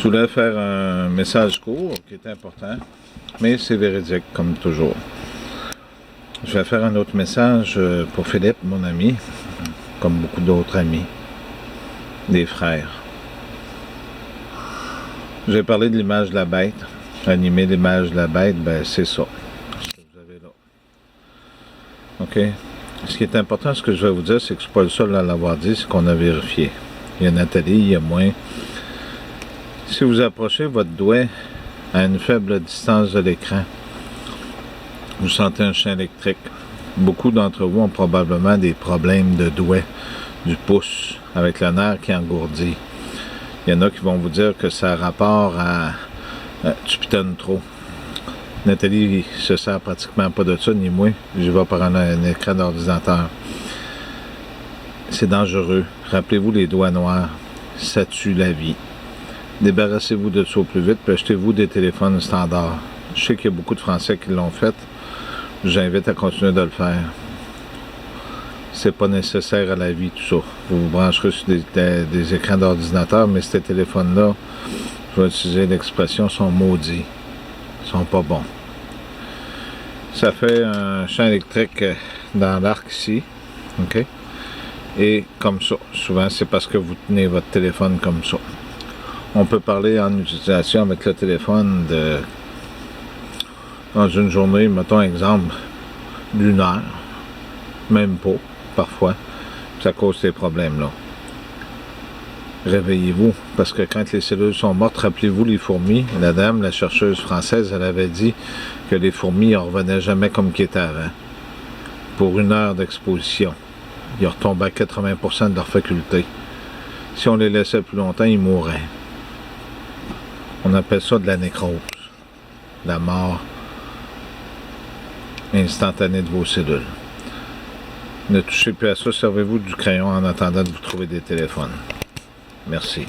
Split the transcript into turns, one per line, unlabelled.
voulais faire un message court qui est important, mais c'est véridique comme toujours. Je vais faire un autre message pour Philippe, mon ami, comme beaucoup d'autres amis, des frères. J'ai parlé de l'image de la bête. Animer l'image de la bête, ben c'est ça. Ce que vous avez là. OK? Ce qui est important, ce que je vais vous dire, c'est que je ne suis pas le seul à l'avoir dit, c'est qu'on a vérifié. Il y a Nathalie, il y a moi. Si vous approchez votre doigt à une faible distance de l'écran, vous sentez un champ électrique. Beaucoup d'entre vous ont probablement des problèmes de doigt, du pouce, avec le nerf qui engourdit. Il y en a qui vont vous dire que ça a rapport à tu pitonnes trop. Nathalie se sert pratiquement pas de ça, ni moi. J'y vais par un écran d'ordinateur. C'est dangereux. Rappelez-vous les doigts noirs. Ça tue la vie. Débarrassez-vous de ça au plus vite, puis achetez-vous des téléphones standards. Je sais qu'il y a beaucoup de Français qui l'ont fait. J'invite à continuer de le faire. C'est pas nécessaire à la vie, tout ça. Vous vous brancherez sur des écrans d'ordinateur, mais ces téléphones-là, je vais utiliser l'expression, sont maudits. Ils sont pas bons. Ça fait un champ électrique dans l'arc ici. OK? Et comme ça. Souvent, c'est parce que vous tenez votre téléphone comme ça. On peut parler en utilisation avec le téléphone dans une journée, mettons exemple, d'une heure. Même pas, parfois. Ça cause ces problèmes-là. Réveillez-vous, parce que quand les cellules sont mortes, rappelez-vous les fourmis. La dame, la chercheuse française, elle avait dit que les fourmis ne revenaient jamais comme qu'ils étaient avant. Pour une heure d'exposition, ils retombaient à 80% de leur faculté. Si on les laissait plus longtemps, ils mourraient. On appelle ça de la nécrose, la mort instantanée de vos cellules. Ne touchez plus à ça, servez-vous du crayon en attendant de vous trouver des téléphones. Merci.